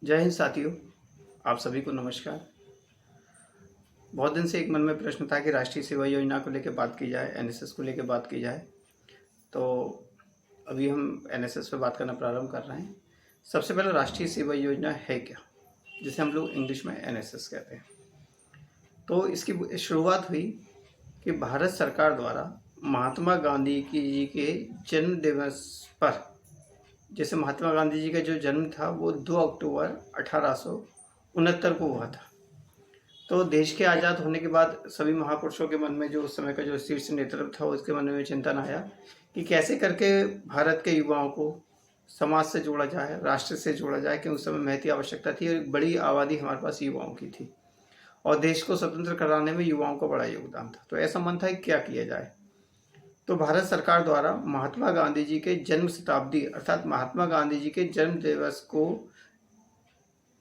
जय हिंद साथियों, आप सभी को नमस्कार। बहुत दिन से एक मन में प्रश्न था कि राष्ट्रीय सेवा योजना को लेकर बात की जाए, एनएसएस को लेकर बात की जाए। तो अभी हम एनएसएस पे बात करना प्रारंभ कर रहे हैं। सबसे पहले राष्ट्रीय सेवा योजना है क्या, जिसे हम लोग इंग्लिश में एनएसएस कहते हैं। तो इसकी शुरुआत हुई कि भारत सरकार द्वारा महात्मा गांधी जी के जन्म दिवस पर, जैसे महात्मा गांधी जी का जो जन्म था वो 2 अक्टूबर 1869 को हुआ था। तो देश के आज़ाद होने के बाद सभी महापुरुषों के मन में जो उस समय का जो शीर्ष नेतृत्व था उसके मन में चिंतन आया कि कैसे करके भारत के युवाओं को समाज से जोड़ा जाए, राष्ट्र से जोड़ा जाए, कि उस समय महती आवश्यकता थी और एक बड़ी आबादी हमारे पास युवाओं की थी और देश को स्वतंत्र कराने में युवाओं का बड़ा योगदान था। तो ऐसा मन था कि क्या किया जाए। तो भारत सरकार द्वारा महात्मा गांधी जी के जन्म शताब्दी अर्थात महात्मा गांधी जी के जन्म दिवस को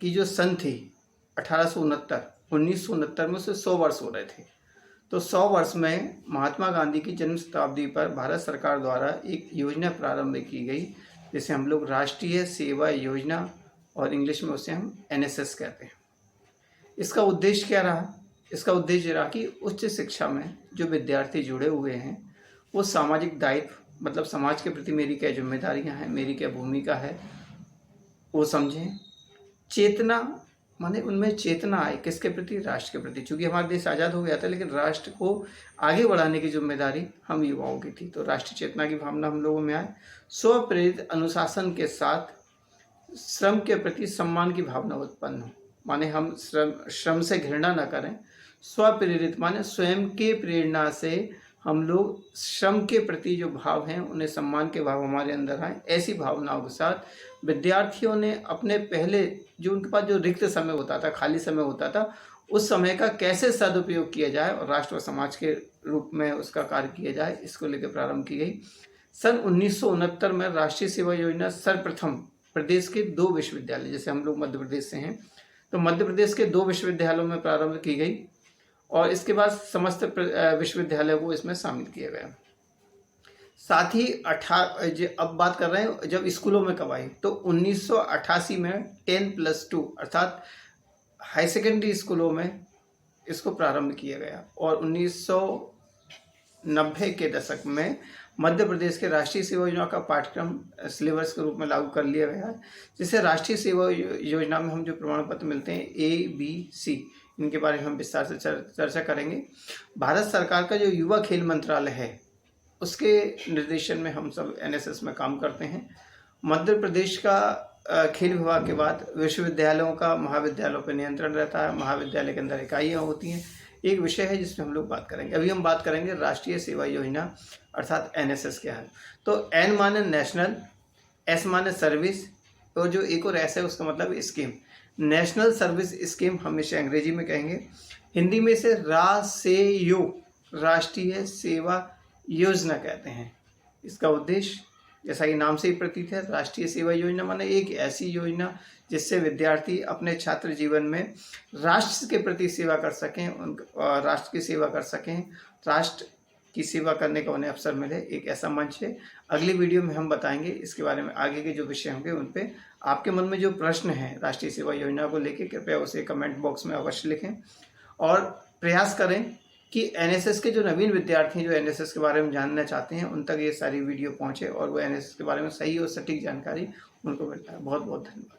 की जो सन थी 1969 में उसे 100 वर्ष हो रहे थे। तो 100 वर्ष में महात्मा गांधी की जन्म शताब्दी पर भारत सरकार द्वारा एक योजना प्रारंभ की गई, जिसे हम लोग राष्ट्रीय सेवा योजना और इंग्लिश में उसे हम एनएसएस कहते हैं। इसका उद्देश्य क्या रहा? इसका उद्देश्य रहा कि उच्च शिक्षा में जो विद्यार्थी जुड़े हुए हैं वो सामाजिक दायित्व, मतलब समाज के प्रति मेरी क्या जिम्मेदारियां हैं, मेरी क्या भूमिका है, वो समझें। चेतना, माने उनमें चेतना आए किसके प्रति? राष्ट्र के प्रति। चूंकि हमारा देश आज़ाद हो गया था, लेकिन राष्ट्र को आगे बढ़ाने की जिम्मेदारी हम युवाओं की थी। तो राष्ट्रीय चेतना की भावना हम लोगों में आए। स्वप्रेरित अनुशासन के साथ श्रम के प्रति सम्मान की भावना उत्पन्न हो। माने हम श्रम से घृणा न करें। स्वप्रेरित माने स्वयं के प्रेरणा से हम लोग श्रम के प्रति जो भाव हैं उन्हें सम्मान के भाव हमारे अंदर आए। ऐसी भावनाओं के साथ विद्यार्थियों ने अपने पहले जो उनके पास जो रिक्त समय होता था, खाली समय होता था, उस समय का कैसे सदुपयोग किया जाए और राष्ट्र और समाज के रूप में उसका कार्य किया जाए, इसको लेकर प्रारंभ की गई। सन 1969 में राष्ट्रीय सेवा योजना सर्वप्रथम प्रदेश के 2 विश्वविद्यालय, जैसे हम लोग मध्य प्रदेश से हैं तो मध्य प्रदेश के 2 विश्वविद्यालयों में प्रारंभ की गई और इसके बाद समस्त विश्वविद्यालयों को इसमें शामिल किया गया। साथ ही अब बात कर रहे हैं जब स्कूलों में कब आई, तो 1988 में 10+2 अर्थात हाई सेकेंडरी स्कूलों में इसको प्रारंभ किया गया और 1990 के दशक में मध्य प्रदेश के राष्ट्रीय सेवा योजना का पाठ्यक्रम सिलेबस के रूप में लागू कर लिया गया है। जिससे राष्ट्रीय सेवा योजना में हम जो प्रमाण पत्र मिलते हैं ABC, इनके बारे में हम विस्तार से चर्चा करेंगे। भारत सरकार का जो युवा खेल मंत्रालय है उसके निर्देशन में हम सब एनएसएस में काम करते हैं। मध्य प्रदेश का खेल विभाग के बाद विश्वविद्यालयों का महाविद्यालयों पर नियंत्रण रहता है। महाविद्यालय के अंदर इकाइयाँ होती हैं। एक विषय है जिसमें हम लोग बात करेंगे। अभी हम बात करेंगे राष्ट्रीय सेवा योजना अर्थात एनएसएस क्या है। तो एन माने नेशनल, एस माने सर्विस और जो एक और एस है उसका मतलब स्कीम। नेशनल सर्विस स्कीम हम इसे अंग्रेजी में कहेंगे, हिंदी में इसे रासेयो राष्ट्रीय सेवा योजना कहते हैं। इसका उद्देश्य जैसा कि नाम से ही प्रतीत है, राष्ट्रीय सेवा योजना माने एक ऐसी योजना जिससे विद्यार्थी अपने छात्र जीवन में राष्ट्र के प्रति सेवा कर सकें, राष्ट्र की सेवा कर सकें, राष्ट्र की सेवा करने का उन्हें अवसर मिले, एक ऐसा मंच है। अगली वीडियो में हम बताएंगे इसके बारे में, आगे के जो विषय होंगे उन पे। आपके मन में जो प्रश्न है राष्ट्रीय सेवा योजना को लेकर, कृपया उसे कमेंट बॉक्स में अवश्य लिखें और प्रयास करें कि एनएसएस के जो नवीन विद्यार्थी हैं जो एनएसएस के बारे में जानना चाहते हैं उन तक ये सारी वीडियो पहुंचे और वो एनएसएस के बारे में सही और सटीक जानकारी उनको मिलता है। बहुत बहुत धन्यवाद।